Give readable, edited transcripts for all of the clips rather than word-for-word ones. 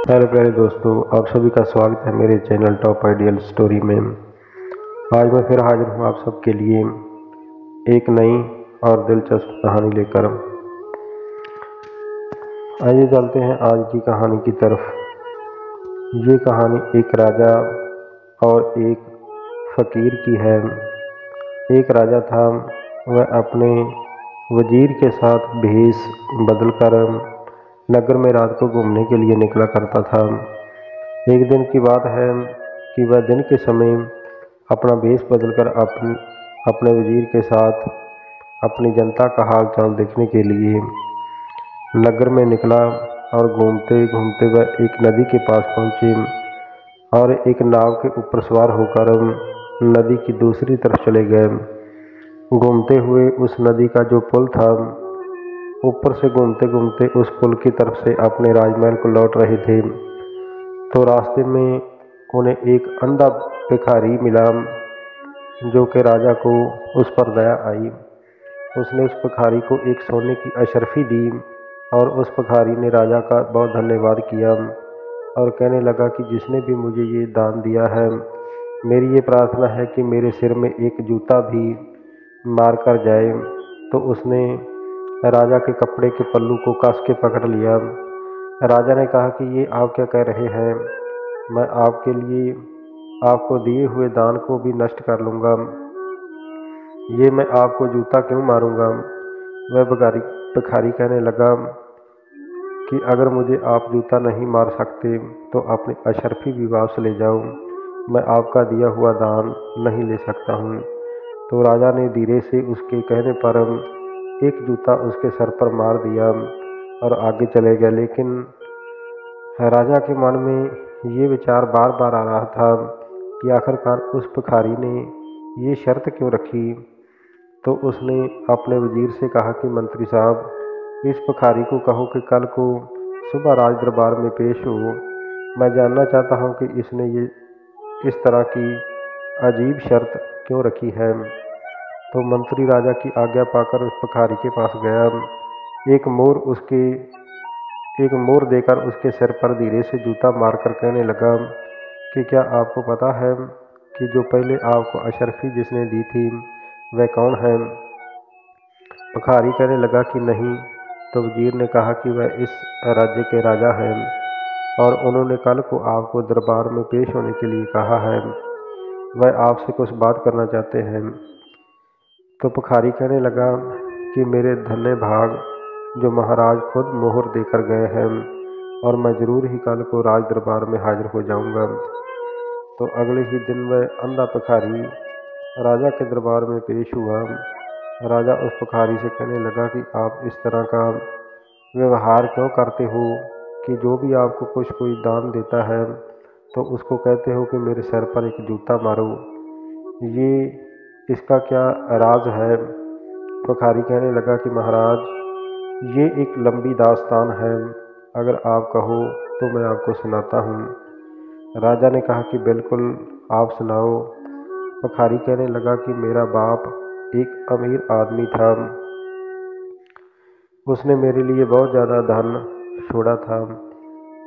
Hello प्यारे दोस्तों, आप सभी का स्वागत है मेरे चैनल टॉप आइडियल स्टोरी में। आज मैं फिर हाजिर हूँ आप सबके लिए एक नई और दिलचस्प कहानी लेकर। आइए चलते हैं आज की कहानी की तरफ। ये कहानी एक राजा और एक फकीर की है। एक राजा था, वह अपने वजीर के साथ भेष बदलकर नगर में रात को घूमने के लिए निकला करता था। एक दिन की बात है कि वह दिन के समय अपना भेष बदलकर अपने वजीर के साथ अपनी जनता का हाल चाल देखने के लिए नगर में निकला और घूमते घूमते वह एक नदी के पास पहुंचे और एक नाव के ऊपर सवार होकर नदी की दूसरी तरफ चले गए। घूमते हुए उस नदी का जो पुल था, ऊपर से घूमते घूमते उस पुल की तरफ से अपने राजमहल को लौट रहे थे, तो रास्ते में उन्हें एक अंधा भिखारी मिला जो कि राजा को उस पर दया आई। उसने उस भिखारी को एक सोने की अशर्फी दी और उस भिखारी ने राजा का बहुत धन्यवाद किया और कहने लगा कि जिसने भी मुझे ये दान दिया है, मेरी ये प्रार्थना है कि मेरे सिर में एक जूता भी मार कर जाए। तो उसने राजा के कपड़े के पल्लू को कस के पकड़ लिया। राजा ने कहा कि ये आप क्या कह रहे हैं? मैं आपके लिए आपको दिए हुए दान को भी नष्ट कर लूँगा। ये मैं आपको जूता क्यों मारूंगा? वह भिखारी कहने लगा कि अगर मुझे आप जूता नहीं मार सकते तो अपनी अशर्फी भी वापस ले जाओ, मैं आपका दिया हुआ दान नहीं ले सकता हूँ। तो राजा ने धीरे से उसके कहने पर एक जूता उसके सर पर मार दिया और आगे चले गया। लेकिन राजा के मन में ये विचार बार बार आ रहा था कि आखिरकार उस भिखारी ने ये शर्त क्यों रखी। तो उसने अपने वजीर से कहा कि मंत्री साहब, इस भिखारी को कहो कि कल को सुबह राज दरबार में पेश हो। मैं जानना चाहता हूँ कि इसने ये इस तरह की अजीब शर्त क्यों रखी है। तो मंत्री राजा की आज्ञा पाकर उस भिखारी के पास गया। एक मोर देकर उसके सिर पर धीरे से जूता मारकर कहने लगा कि क्या आपको पता है कि जो पहले आपको अशर्फी जिसने दी थी वह कौन है? भिखारी कहने लगा कि नहीं। तो वजीर ने कहा कि वह इस राज्य के राजा हैं और उन्होंने कल को आपको दरबार में पेश होने के लिए कहा है। वह आपसे कुछ बात करना चाहते हैं। तो भिखारी कहने लगा कि मेरे धन्य भाग जो महाराज खुद मोहर देकर गए हैं और मैं जरूर ही कल को राज दरबार में हाजिर हो जाऊंगा। तो अगले ही दिन वह अंधा भिखारी राजा के दरबार में पेश हुआ। राजा उस भिखारी से कहने लगा कि आप इस तरह का व्यवहार क्यों करते हो कि जो भी आपको कोई दान देता है तो उसको कहते हो कि मेरे सर पर एक जूता मारो। ये इसका क्या राज है? भिखारी कहने लगा कि महाराज, ये एक लंबी दास्तान है, अगर आप कहो तो मैं आपको सुनाता हूँ। राजा ने कहा कि बिल्कुल, आप सुनाओ। भिखारी कहने लगा कि मेरा बाप एक अमीर आदमी था। उसने मेरे लिए बहुत ज़्यादा धन छोड़ा था,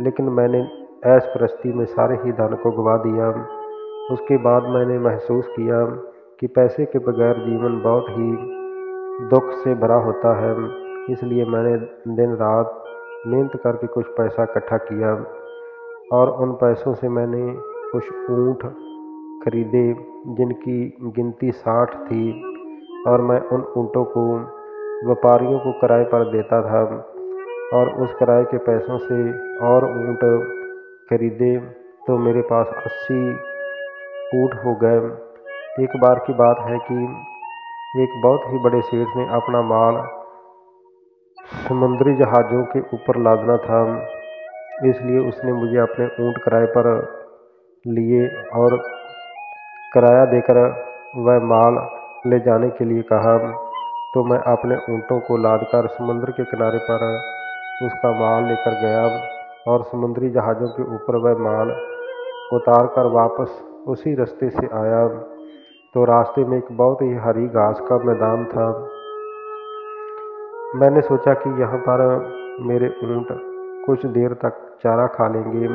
लेकिन मैंने ऐश परस्ती में सारे ही धन को गवा दिया। उसके बाद मैंने महसूस किया कि पैसे के बगैर जीवन बहुत ही दुख से भरा होता है। इसलिए मैंने दिन रात मेहनत करके कुछ पैसा इकट्ठा किया और उन पैसों से मैंने कुछ ऊँट खरीदे जिनकी गिनती 60 थी और मैं उन ऊँटों को व्यापारियों को किराए पर देता था और उस किराए के पैसों से और ऊँट खरीदे तो मेरे पास 80 ऊँट हो गए। एक बार की बात है कि एक बहुत ही बड़े सेठ ने अपना माल समुद्री जहाज़ों के ऊपर लादना था, इसलिए उसने मुझे अपने ऊँट किराए पर लिए और किराया देकर वह माल ले जाने के लिए कहा। तो मैं अपने ऊँटों को लादकर समुद्र के किनारे पर उसका माल लेकर गया और समुद्री जहाज़ों के ऊपर वह माल उतार कर वापस उसी रास्ते से आया। तो रास्ते में एक बहुत ही हरी घास का मैदान था। मैंने सोचा कि यहाँ पर मेरे ऊँट कुछ देर तक चारा खा लेंगे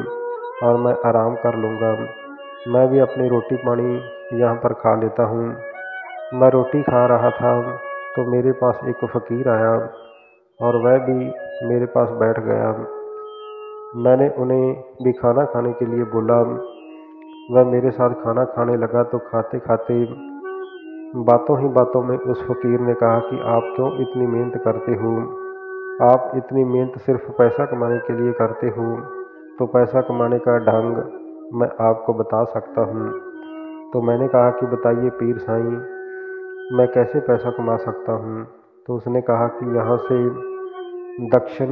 और मैं आराम कर लूँगा। मैं भी अपनी रोटी पानी यहाँ पर खा लेता हूँ। मैं रोटी खा रहा था तो मेरे पास एक फ़कीर आया और वह भी मेरे पास बैठ गया। मैंने उन्हें भी खाना खाने के लिए बोला। वह मेरे साथ खाना खाने लगा तो खाते खाते बातों ही बातों में उस फ़कीर ने कहा कि आप क्यों इतनी मेहनत करते हो? आप इतनी मेहनत सिर्फ पैसा कमाने के लिए करते हो, तो पैसा कमाने का ढंग मैं आपको बता सकता हूँ। तो मैंने कहा कि बताइए पीर साईं, मैं कैसे पैसा कमा सकता हूँ? तो उसने कहा कि यहाँ से दक्षिण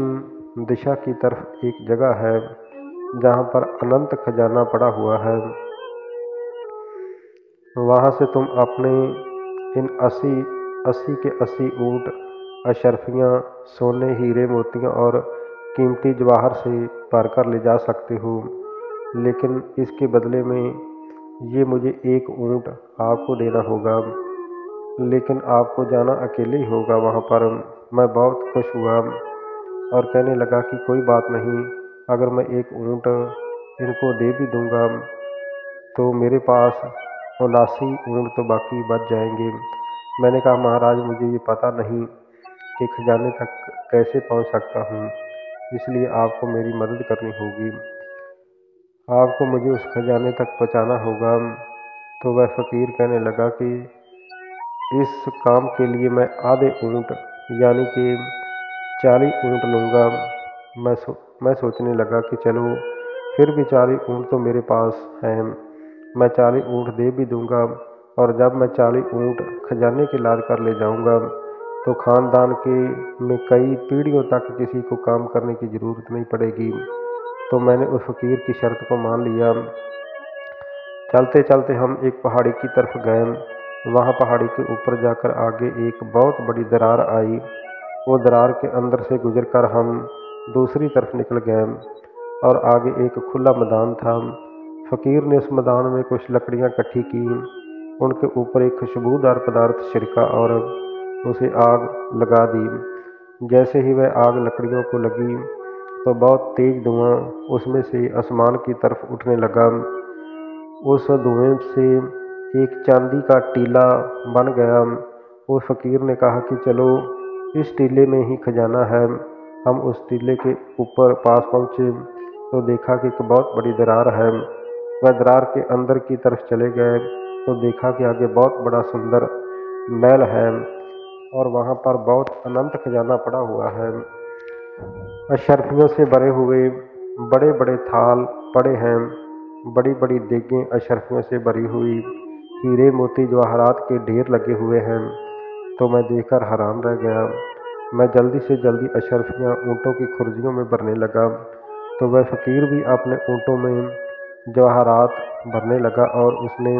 दिशा की तरफ एक जगह है जहाँ पर अनंत खजाना पड़ा हुआ है। वहाँ से तुम अपने इन 80 के 80 ऊँट, अशर्फियाँ, सोने, हीरे, मोतियाँ और कीमती जवाहर से भरकर ले जा सकते हो, लेकिन इसके बदले में ये मुझे एक ऊँट आपको देना होगा। लेकिन आपको जाना अकेले ही होगा वहाँ पर। मैं बहुत खुश हुआ और कहने लगा कि कोई बात नहीं, अगर मैं एक ऊँट इनको दे भी दूँगा तो मेरे पास 79 ऊँट तो बाकी बच जाएंगे। मैंने कहा महाराज, मुझे ये पता नहीं कि खजाने तक कैसे पहुँच सकता हूँ, इसलिए आपको मेरी मदद करनी होगी। आपको मुझे उस खजाने तक पहुँचाना होगा। तो वह फ़कीर कहने लगा कि इस काम के लिए मैं आधे ऊँट यानी कि 40 ऊँट लूँगा। मैं सोचने लगा कि चलो फिर भी 40 ऊँट तो मेरे पास हैं, मैं 40 ऊँट दे भी दूँगा और जब मैं 40 ऊँट खजाने के लाद कर ले जाऊँगा तो ख़ानदान के में कई पीढ़ियों तक किसी को काम करने की ज़रूरत नहीं पड़ेगी। तो मैंने उस फ़कीर की शर्त को मान लिया। चलते चलते हम एक पहाड़ी की तरफ गए। वहाँ पहाड़ी के ऊपर जाकर आगे एक बहुत बड़ी दरार आई। वो दरार के अंदर से गुजरकर हम दूसरी तरफ निकल गए और आगे एक खुला मैदान था। फ़कीर ने उस मैदान में कुछ लकड़ियाँ इकट्ठी की, उनके ऊपर एक खुशबूदार पदार्थ छिड़का और उसे आग लगा दी। जैसे ही वह आग लकड़ियों को लगी तो बहुत तेज धुआं उसमें से आसमान की तरफ उठने लगा। उस धुएं से एक चांदी का टीला बन गया। उस फ़कीर ने कहा कि चलो इस टीले में ही खजाना है। हम उस टीले के ऊपर पास पहुँचे तो देखा कि एक बहुत बड़ी दरार है। वह दरार के अंदर की तरफ चले गए तो देखा कि आगे बहुत बड़ा सुंदर महल है और वहाँ पर बहुत अनंत खजाना पड़ा हुआ है। अशर्फियों से भरे हुए बड़े बड़े थाल पड़े हैं, बड़ी बड़ी देगें अशर्फियों से भरी हुई, हीरे मोती जवाहरात के ढेर लगे हुए हैं। तो मैं देखकर हैरान रह गया। मैं जल्दी से जल्दी अशर्फियाँ ऊँटों की खुर्जियों में भरने लगा तो वह फ़कीर भी अपने ऊँटों में जवाहरात भरने लगा और उसने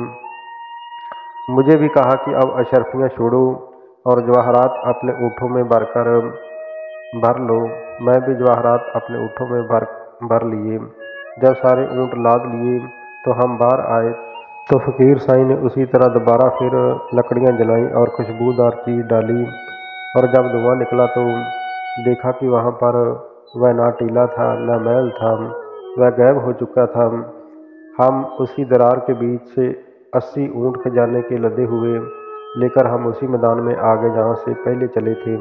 मुझे भी कहा कि अब अशर्फियाँ छोड़ो और जवाहरात अपने ऊँटों में भर लो। मैं भी जवाहरात अपने ऊँटों में भर लिए। जब सारे ऊँट लाद लिए तो हम बाहर आए तो फ़कीर साईं ने उसी तरह दोबारा फिर लकड़ियाँ जलाईं और खुशबूदार चीज़ डाली और जब धुआं निकला तो देखा कि वहाँ पर वह ना टीला था न महल था, वह गायब हो चुका था। हम उसी दरार के बीच से 80 ऊँट खजाने के लदे हुए लेकर हम उसी मैदान में आ गए जहाँ से पहले चले थे।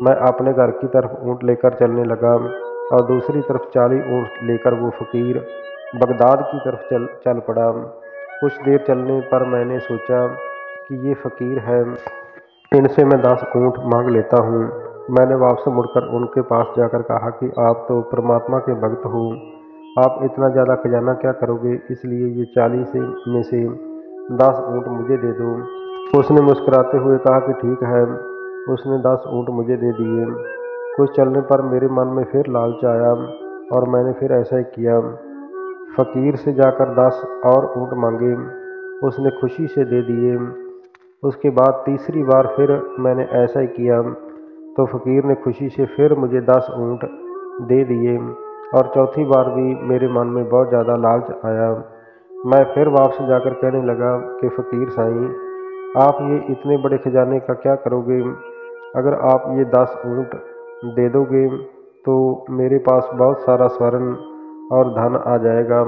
मैं अपने घर की तरफ ऊँट लेकर चलने लगा और दूसरी तरफ 40 ऊँट लेकर वो फ़कीर बगदाद की तरफ चल पड़ा। कुछ देर चलने पर मैंने सोचा कि ये फ़कीर है, इनसे मैं 10 ऊँट मांग लेता हूँ। मैंने वापस मुड़कर उनके पास जाकर कहा कि आप तो परमात्मा के भक्त हो, आप इतना ज़्यादा खजाना क्या करोगे, इसलिए ये 40 में से 10 ऊँट मुझे दे दो। उसने मुस्कुराते हुए कहा कि ठीक है। उसने 10 ऊँट मुझे दे दिए। कुछ चलने पर मेरे मन में फिर लालच आया और मैंने फिर ऐसा ही किया। फ़कीर से जाकर 10 और ऊँट मांगे, उसने खुशी से दे दिए। उसके बाद तीसरी बार फिर मैंने ऐसा ही किया तो फ़कीर ने खुशी से फिर मुझे 10 ऊँट दे दिए और चौथी बार भी मेरे मन में बहुत ज़्यादा लालच आया। मैं फिर वापस जाकर कहने लगा कि फ़कीर साईं, आप ये इतने बड़े खजाने का क्या करोगे? अगर आप ये 10 ऊँट दे दोगे तो मेरे पास बहुत सारा स्वर्ण और धन आ जाएगा।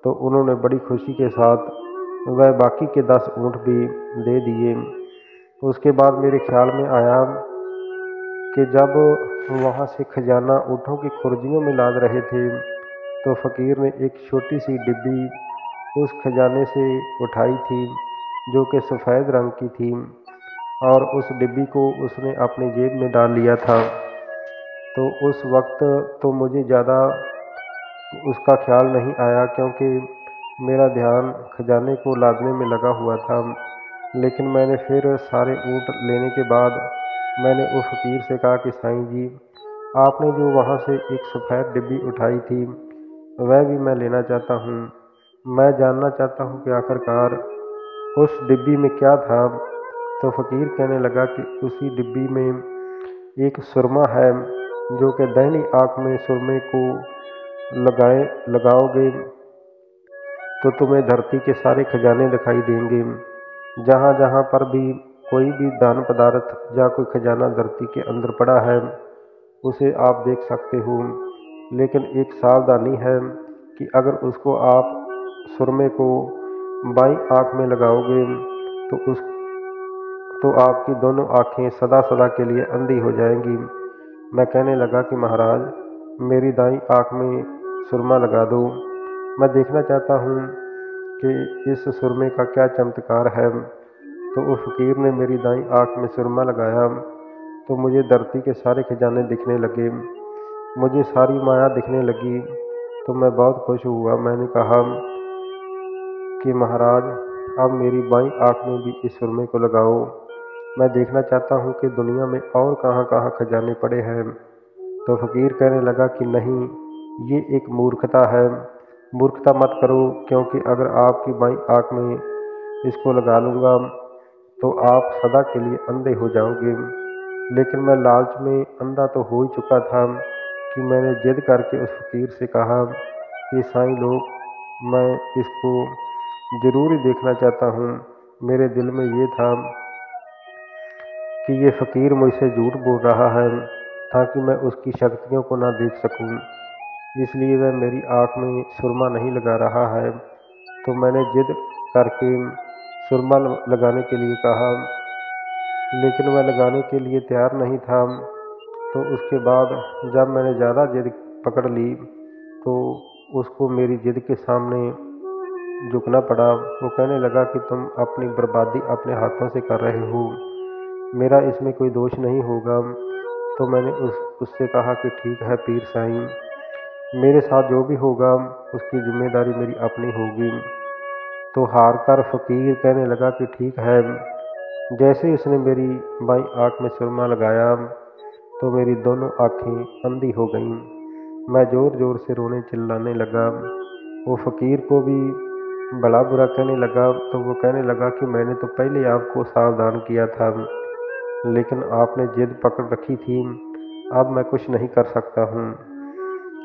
तो उन्होंने बड़ी खुशी के साथ वह बाकी के 10 ऊँट भी दे दिए। उसके बाद मेरे ख्याल में आया कि जब वहाँ से खजाना ऊँटों की खुर्जियों में लाद रहे थे, तो फ़कीर ने एक छोटी सी डिब्बी उस खजाने से उठाई थी, जो कि सफ़ेद रंग की थी, और उस डिब्बी को उसने अपनी जेब में डाल लिया था। तो उस वक्त तो मुझे ज़्यादा उसका ख्याल नहीं आया, क्योंकि मेरा ध्यान खजाने को लादने में लगा हुआ था। लेकिन मैंने फिर सारे ऊँट लेने के बाद मैंने उस फ़कीर से कहा कि साईं जी, आपने जो वहाँ से एक सफ़ेद डिब्बी उठाई थी, वह भी मैं लेना चाहता हूँ। मैं जानना चाहता हूँ कि आखिरकार उस डिब्बी में क्या था। तो फ़कीर कहने लगा कि उसी डिब्बी में एक सुरमा है, जो कि दाहिनी आँख में सुरमे को लगाओगे तो तुम्हें धरती के सारे खजाने दिखाई देंगे। जहाँ जहाँ पर भी कोई भी दान पदार्थ या कोई खजाना धरती के अंदर पड़ा है, उसे आप देख सकते हो। लेकिन एक सावधानी है कि अगर उसको आप सुरमे को बाईं आँख में लगाओगे तो आपकी दोनों आँखें सदा सदा के लिए अंधी हो जाएंगी। मैं कहने लगा कि महाराज, मेरी दाईं आँख में सुरमा लगा दो, मैं देखना चाहता हूँ कि इस सुरमे का क्या चमत्कार है। तो उस फ़कीर ने मेरी दाईं आँख में सुरमा लगाया, तो मुझे धरती के सारे खजाने दिखने लगे, मुझे सारी माया दिखने लगी। तो मैं बहुत खुश हुआ। मैंने कहा कि महाराज, अब मेरी बाईं आँख में भी इस सुरमे को लगाओ, मैं देखना चाहता हूँ कि दुनिया में और कहाँ कहाँ खजाने पड़े हैं। तो फ़कीर कहने लगा कि नहीं, ये एक मूर्खता है, मूर्खता मत करो, क्योंकि अगर आपकी बाईं आँख में इसको लगा लूँगा तो आप सदा के लिए अंधे हो जाओगे। लेकिन मैं लालच में अंधा तो हो ही चुका था कि मैंने जिद करके उस फ़कीर से कहा कि साईं लोग, मैं इसको ज़रूर ही देखना चाहता हूँ। मेरे दिल में ये था कि ये फ़कीर मुझसे झूठ बोल रहा है ताकि मैं उसकी शक्तियों को ना देख सकूं, इसलिए वह मेरी आँख में सुरमा नहीं लगा रहा है। तो मैंने जिद करके सुरमा लगाने के लिए कहा, लेकिन वह लगाने के लिए तैयार नहीं था। तो उसके बाद जब मैंने ज़्यादा जिद पकड़ ली तो उसको मेरी जिद के सामने झुकना पड़ा। वो कहने लगा कि तुम अपनी बर्बादी अपने हाथों से कर रहे हो, मेरा इसमें कोई दोष नहीं होगा। तो मैंने उससे कहा कि ठीक है पीर साईं, मेरे साथ जो भी होगा उसकी जिम्मेदारी मेरी अपनी होगी। तो हार कर फ़कीर कहने लगा कि ठीक है। जैसे ही उसने मेरी बाईं आँख में सुरमा लगाया तो मेरी दोनों आँखें अंधी हो गईं। मैं ज़ोर ज़ोर से रोने चिल्लाने लगा। वो फ़कीर को भी भला बुरा कहने लगा। तो वो कहने लगा कि मैंने तो पहले आपको सावधान किया था, लेकिन आपने जिद पकड़ रखी थी, अब मैं कुछ नहीं कर सकता हूँ।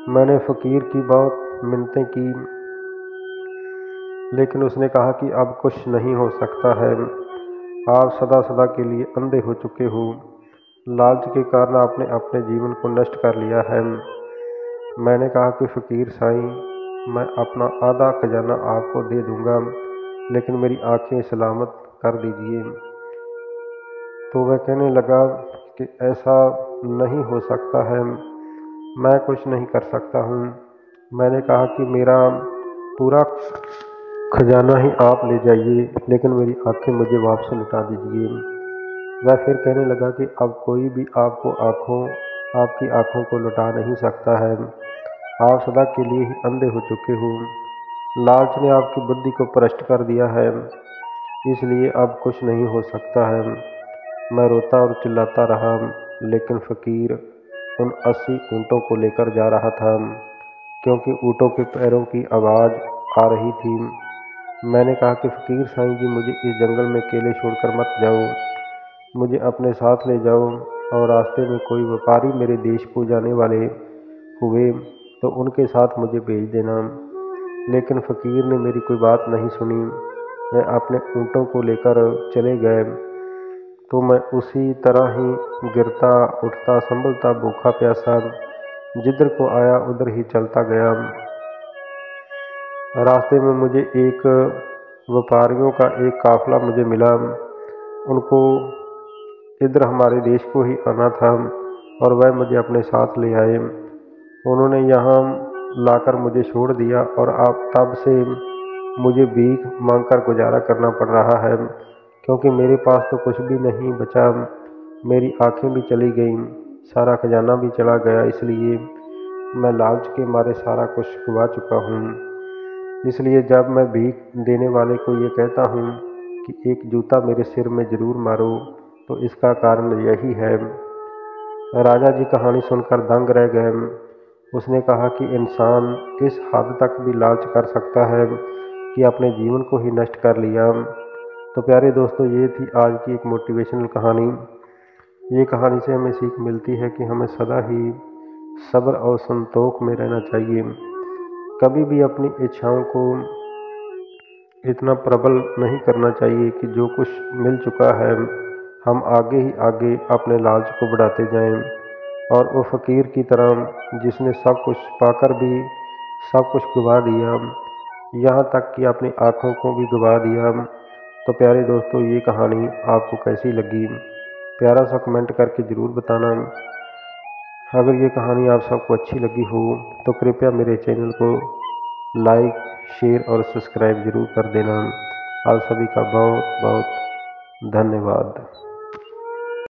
मैंने फ़कीर की बहुत मिन्नतें की, लेकिन उसने कहा कि अब कुछ नहीं हो सकता है, आप सदा सदा के लिए अंधे हो चुके हो, लालच के कारण आपने अपने जीवन को नष्ट कर लिया है। मैंने कहा कि फ़कीर साईं, मैं अपना आधा खजाना आपको दे दूंगा, लेकिन मेरी आँखें सलामत कर दीजिए। तो वह कहने लगा कि ऐसा नहीं हो सकता है, मैं कुछ नहीं कर सकता हूँ। मैंने कहा कि मेरा पूरा खजाना ही आप ले जाइए, लेकिन मेरी आँखें मुझे वापस लौटा दीजिए। वह फिर कहने लगा कि अब कोई भी आपकी आँखों को लौटा नहीं सकता है, आप सदा के लिए ही अंधे हो चुके हो, लालच ने आपकी बुद्धि को भ्रष्ट कर दिया है, इसलिए अब कुछ नहीं हो सकता है। मैं रोता और चिल्लाता रहा, लेकिन फ़कीर उन 80 ऊँटों को लेकर जा रहा था, क्योंकि ऊँटों के पैरों की आवाज़ आ रही थी। मैंने कहा कि फ़कीर साईं जी, मुझे इस जंगल में अकेले छोड़कर मत जाओ, मुझे अपने साथ ले जाओ, और रास्ते में कोई व्यापारी मेरे देश को जाने वाले हुए तो उनके साथ मुझे भेज देना। लेकिन फ़कीर ने मेरी कोई बात नहीं सुनी। वह अपने ऊँटों को लेकर चले गए। तो मैं उसी तरह ही गिरता उठता संभलता भूखा प्यासा जिधर को आया उधर ही चलता गया। रास्ते में मुझे एक व्यापारियों का एक काफिला मुझे मिला। उनको इधर हमारे देश को ही आना था और वह मुझे अपने साथ ले आए। उन्होंने यहाँ लाकर मुझे छोड़ दिया और अब तब से मुझे भीख मांगकर गुजारा करना पड़ रहा है, क्योंकि मेरे पास तो कुछ भी नहीं बचा। मेरी आंखें भी चली गईं, सारा खजाना भी चला गया, इसलिए मैं लालच के मारे सारा कुछ गवा चुका हूँ। इसलिए जब मैं भीख देने वाले को ये कहता हूँ कि एक जूता मेरे सिर में ज़रूर मारो, तो इसका कारण यही है। राजा जी कहानी सुनकर दंग रह गए। उसने कहा कि इंसान इस हद तक भी लालच कर सकता है कि अपने जीवन को ही नष्ट कर लिया। तो प्यारे दोस्तों, ये थी आज की एक मोटिवेशनल कहानी। ये कहानी से हमें सीख मिलती है कि हमें सदा ही सब्र और संतोष में रहना चाहिए। कभी भी अपनी इच्छाओं को इतना प्रबल नहीं करना चाहिए कि जो कुछ मिल चुका है हम आगे ही आगे अपने लालच को बढ़ाते जाएं। और वो फ़कीर की तरह जिसने सब कुछ पाकर भी सब कुछ गवा दिया, यहाँ तक कि अपनी आँखों को भी गवा दिया। तो प्यारे दोस्तों, ये कहानी आपको कैसी लगी, प्यारा सा कमेंट करके ज़रूर बताना। अगर ये कहानी आप सबको अच्छी लगी हो तो कृपया मेरे चैनल को लाइक, शेयर और सब्सक्राइब ज़रूर कर देना। आप सभी का बहुत बहुत धन्यवाद।